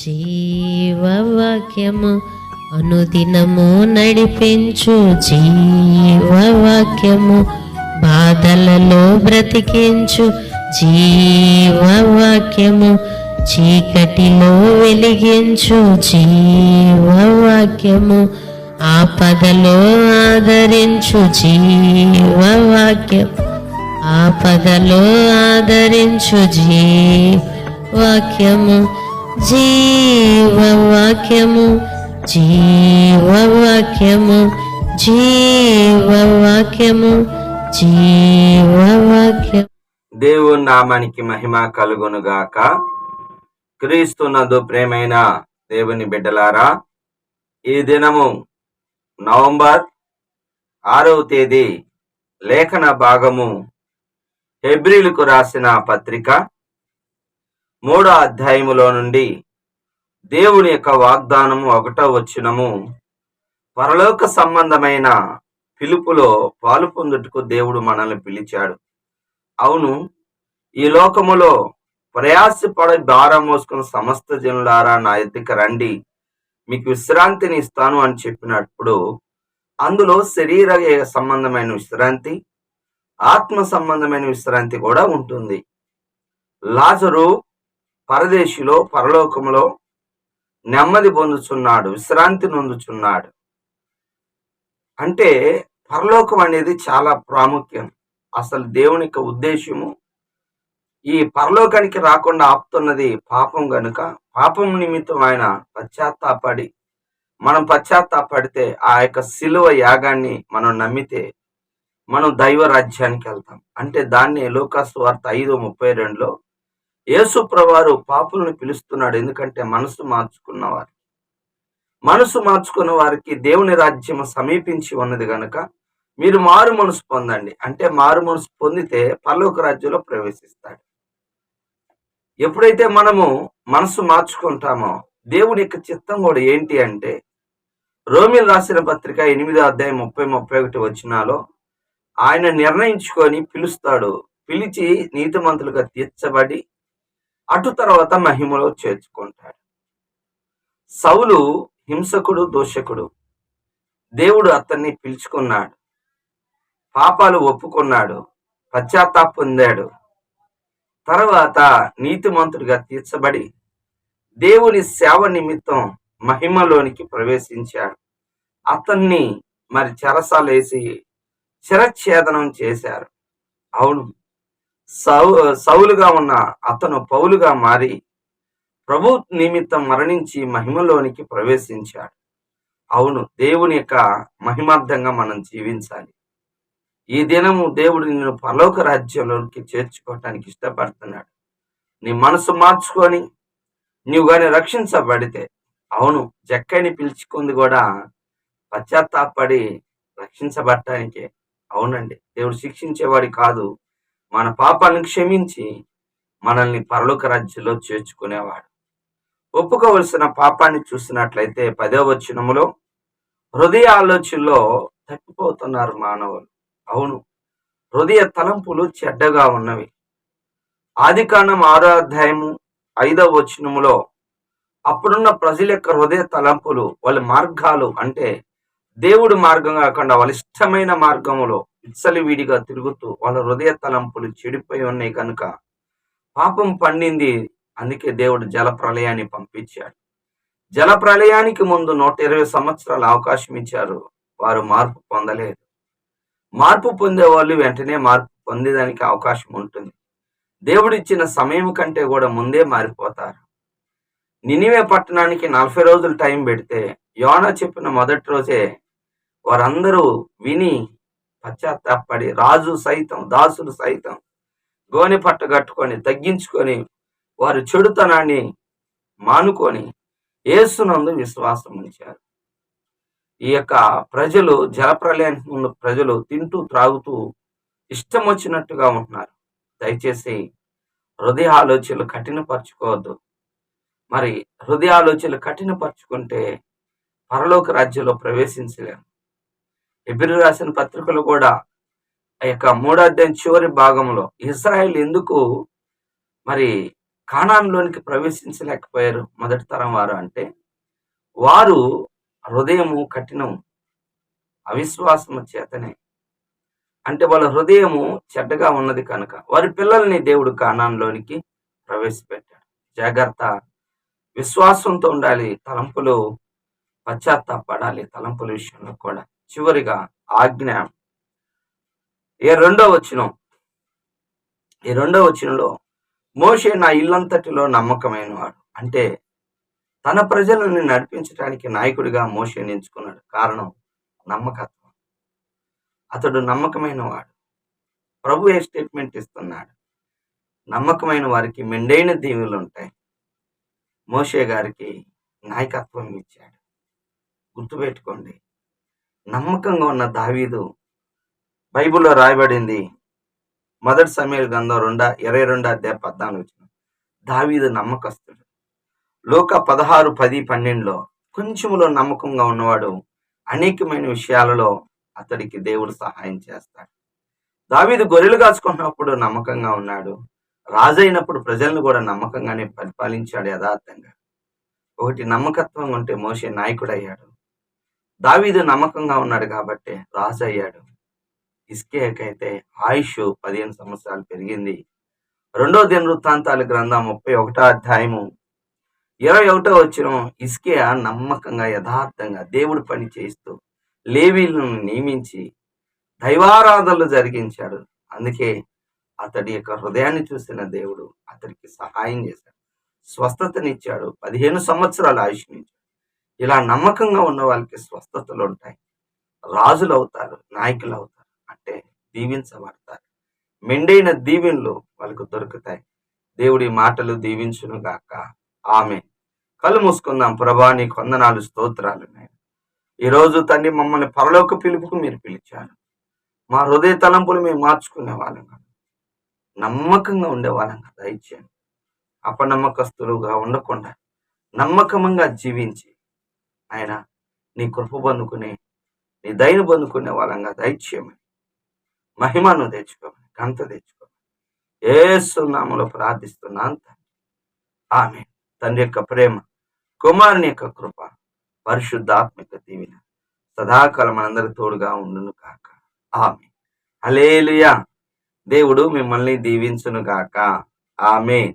జీవవాక్యము అనుదినము నడిపించు జీవవాక్యము, బాధలలో బ్రతికించు జీవవాక్యము, చీకటిలో వెలిగించు జీవవాక్యము, ఆపదలో ఆదరించు జీవవాక్యం, ఆపదలో ఆదరించు జీవవాక్యము, జీవవాక్యము, జీవవాక్యము, జీవవాక్యము, జీవవాక్యం. దేవుని నామానికి మహిమ కలుగునుగాక. క్రీస్తునందు ప్రేమైన దేవుని బిడ్డలారా, ఈ దినము నవంబర్ 6వ తేదీ లేఖన భాగము హెబ్రీలకు రాసిన పత్రిక 3వ అధ్యాయములో నుండి దేవుని యొక్క వాగ్దానము 1వ వచనము, పరలోక సంబంధమైన పిలుపులో పాలు పొందుటకు దేవుడు మనల్ని పిలిచాడు. అవును, ఈ లోకములో ప్రయాసపడి భారం మోసుకున్న సమస్త జనులారా నా ఎద్దుకు రండి, మీకు విశ్రాంతిని ఇస్తాను అని చెప్పినప్పుడు అందులో శరీర సంబంధమైన విశ్రాంతి, ఆత్మ సంబంధమైన విశ్రాంతి కూడా ఉంటుంది. లాజరు పరదేశిలో పరలోకములో నెమ్మది పొందుచున్నాడు, విశ్రాంతి నొందుచున్నాడు. అంటే పరలోకం అనేది చాలా ప్రాముఖ్యం. అసలు దేవుని యొక్క ఉద్దేశము ఈ పరలోకానికి రాకుండా ఆపుతున్నది పాపం గనుక, పాపం నిమిత్తం ఆయన పశ్చాత్తాపడి, మనం పశ్చాత్తాపడితే ఆ యొక్క శిలువ యాగాన్ని మనం నమ్మితే మనం దైవ రాజ్యానికి వెళ్తాం. అంటే దాన్ని లూకా సువార్త 5:32లో యేసు ప్రభువారు పాపులను పిలుస్తున్నాడు. ఎందుకంటే మనసు మార్చుకున్న వారికి దేవుని రాజ్యం సమీపించి ఉన్నది గనుక మీరు మారు మనసు పొందండి. అంటే మారు మనసు పొందితే పరలోక రాజ్యంలో ప్రవేశిస్తాడు. ఎప్పుడైతే మనము మనసు మార్చుకుంటామో దేవుని యొక్క చిత్తం కూడా ఏంటి అంటే, రోమీయులకు రాసిన పత్రిక 8వ అధ్యాయం 30-31 వచనాల్లో ఆయన నిర్ణయించుకొని పిలుస్తాడు. పిలిచి నీతిమంతులుగా తీర్చబడి అటు తర్వాత మహిమలో చేర్చుకుంటాడు. సౌలు హింసకుడు, దోషకుడు. దేవుడు అతన్ని పిలుచుకున్నాడు, పాపాలు ఒప్పుకున్నాడు, పశ్చాత్తాప పొందాడు. తర్వాత నీతిమంతుడిగా తీర్చబడి దేవుని సేవ నిమిత్తం మహిమలోనికి ప్రవేశించాడు. అతన్ని మరి చెరసాలేసి శిరచ్ఛేదనం చేశారు. అవును, సౌలుగా ఉన్న అతను పౌలుగా మారి ప్రభు నిమిత్తం మరణించి మహిమలోనికి ప్రవేశించాడు. అవును, దేవుని యొక్క మహిమార్థంగా మనం జీవించాలి. ఈ దినము దేవుడు నిన్ను పరలోక రాజ్యంలోకి చేర్చుకోవటానికి ఇష్టపడుతున్నాడు. నీ మనసు మార్చుకొని నీవు కానీ రక్షించబడితే, అవును, జక్కని పిలుచుకుంది కూడా పశ్చాత్తాపడి రక్షించబడటానికే. అవునండి, దేవుడు శిక్షించేవాడి కాదు, మన పాపాలను క్షమించి మనల్ని పరలోక రాజ్యంలో చేర్చుకునేవాడు. ఒప్పుకోవలసిన పాపాన్ని చూసినట్లయితే 10వ వచనములో హృదయ ఆలోచనలో తప్పిపోతున్నారు మానవులు. అవును, హృదయ తలంపులు చెడ్డగా ఉన్నవి. ఆదికాండం 6వ అధ్యాయము 5వ వచనములో అప్పుడున్న ప్రజల యొక్క హృదయ తలంపులు, వాళ్ళ మార్గాలు అంటే దేవుడు మార్గం కాకుండా వాళ్ళ ఇష్టమైన మార్గములో విచ్చలవిడిగా తిరుగుతూ వాళ్ళ హృదయ తలంపులు చెడిపోయి ఉన్నాయి కనుక పాపం పండింది. అందుకే దేవుడు జల ప్రళయాన్ని పంపించాడు. జల ప్రళయానికి ముందు 120 సంవత్సరాలు అవకాశం ఇచ్చారు, వారు మార్పు పొందలేదు. మార్పు పొందే వాళ్ళు వెంటనే మార్పు పొందేదానికి అవకాశం ఉంటుంది. దేవుడు ఇచ్చిన సమయం కంటే కూడా ముందే మారిపోతారు. నినివే పట్టణానికి 40 రోజులు టైం పెడితే యోనా చెప్పిన మొదటి రోజే వారందరూ విని పశ్చాత్తాపడి, రాజు సైతం దాసులు సైతం గోనె పట్ట కట్టుకొని తగ్గించుకొని వారు చెడుతనాన్ని మానుకొని యేసునందు విశ్వాసం ఉంచారు. ఈ యొక్క ప్రజలు జలప్రలయానికి ముందు ప్రజలు తింటూ త్రాగుతూ ఇష్టం వచ్చినట్టుగా ఉంటున్నారు. దయచేసి హృదయ ఆలోచనలు కఠినపరచుకోవద్దు. మరి హృదయ ఆలోచనలు కఠినపరచుకుంటే పరలోక రాజ్యంలో ప్రవేశించలేము. హెబ్రీయులకు రాసిన పత్రికలు కూడా ఆ యొక్క 3వ అధ్యాయం చివరి భాగంలో ఇశ్రాయేలు ఎందుకు మరి కానాన్‌లోనికి ప్రవేశించలేకపోయారు మొదటి తరం వారు అంటే, వారు హృదయము కఠినం, అవిశ్వాసము చేతనే. అంటే వాళ్ళ హృదయము చెడ్డగా ఉన్నది కనుక వారి పిల్లల్ని దేవుడు కానాన్‌లోనికి ప్రవేశపెట్టాడు. జాగ్రత్త, విశ్వాసంతో ఉండాలి. తలంపులు పశ్చాత్తాపపడాలి తలంపుల విషయంలో కూడా. చివరిగా ఆజ్ఞ. ఈ రెండో వచనంలో మోషే నా ఇల్లంతటిలో నమ్మకమైన వాడు. అంటే తన ప్రజలను నడిపించడానికి నాయకుడిగా మోషేని ఎంచుకున్నాడు. కారణం నమ్మకత్వం. అతడు నమ్మకమైన వాడు. ప్రభు ఏ స్టేట్మెంట్ ఇస్తున్నాడు? నమ్మకమైన వారికి మెండైన దీవెనలు ఉంటాయి. మోషే గారికి నాయకత్వం ఇచ్చాడు. గుర్తుపెట్టుకోండి, నమ్మకంగా ఉన్న దావీదు బైబిల్లో రాయబడింది. మొదటి సమూయేలు గ్రంథం 22:14 దావీదు నమ్మకస్తుడు. లూకా 16:10-12 కొంచెములో నమ్మకంగా ఉన్నవాడు అనేకమైన విషయాలలో అతడికి దేవుడు సహాయం చేస్తాడు. దావీదు గొర్రెలు కాచుకున్నప్పుడు నమ్మకంగా ఉన్నాడు. రాజైనప్పుడు ప్రజలను కూడా నమ్మకంగానే పరిపాలించాడు యథార్థంగా. ఒకటి నమ్మకత్వం ఉంటే మోషే నాయకుడయ్యాడు. దావీదు నమ్మకంగా ఉన్నాడు కాబట్టి రాజు అయ్యాడు. హిజ్కియాకైతే ఆయుష్ 15 సంవత్సరాలు పెరిగింది. 2 దినవృత్తాంతాల గ్రంథం 31:21 హిజ్కియా నమ్మకంగా యథార్థంగా దేవుడి పని చేస్తూ లేవీలను నియమించి దైవారాధనలు జరిగించాడు. అందుకే అతడి యొక్క హృదయాన్ని చూసిన దేవుడు అతడికి సహాయం చేశాడు, స్వస్థతనిచ్చాడు, 15 సంవత్సరాల ఆయుష్నిచ్చాడు. ఇలా నమ్మకంగా ఉన్న వాళ్ళకి స్వస్థతలు ఉంటాయి, రాజులు అవుతారు, నాయకులు అవుతారు, అంటే దీవించబడతారు. మెండైన దీవెనలు వాళ్ళకు దొరుకుతాయి. దేవుడి మాటలు దీవించును గాక. ఆమేన్. కళ్ళు మూసుకుందాం. ప్రభా నీకు వందనాలు, స్తోత్రాలు. ఈరోజు తండ్రి మమ్మల్ని పరలోక పిలుపుకు మీరు పిలిచారు. మా హృదయ తలంపులు మేము మార్చుకునే వాళ్ళంగా, నమ్మకంగా ఉండే వాళ్ళంగా దయచేయండి. అపనమ్మకస్తులుగా ఉండకుండా నమ్మకంగా జీవించి ఆయన నీ కృప పొందుకునే, నీ దయను పొందుకునే వాళ్ళంగా దయచేయమని, మహిమను తెచ్చుకోమని, ఘనత తెచ్చుకోమని యేసు నామములో ప్రార్థిస్తున్నాను. ఆమేన్. తండ్రి యొక్క ప్రేమ, కుమారుని యొక్క కృప, పరిశుద్ధాత్మిక దీవెన సదాకాలం మనందరి తోడుగా ఉండును కాక. ఆమేన్. హల్లెలూయా. దేవుడు మిమ్మల్ని దీవించును గాక. ఆమేన్.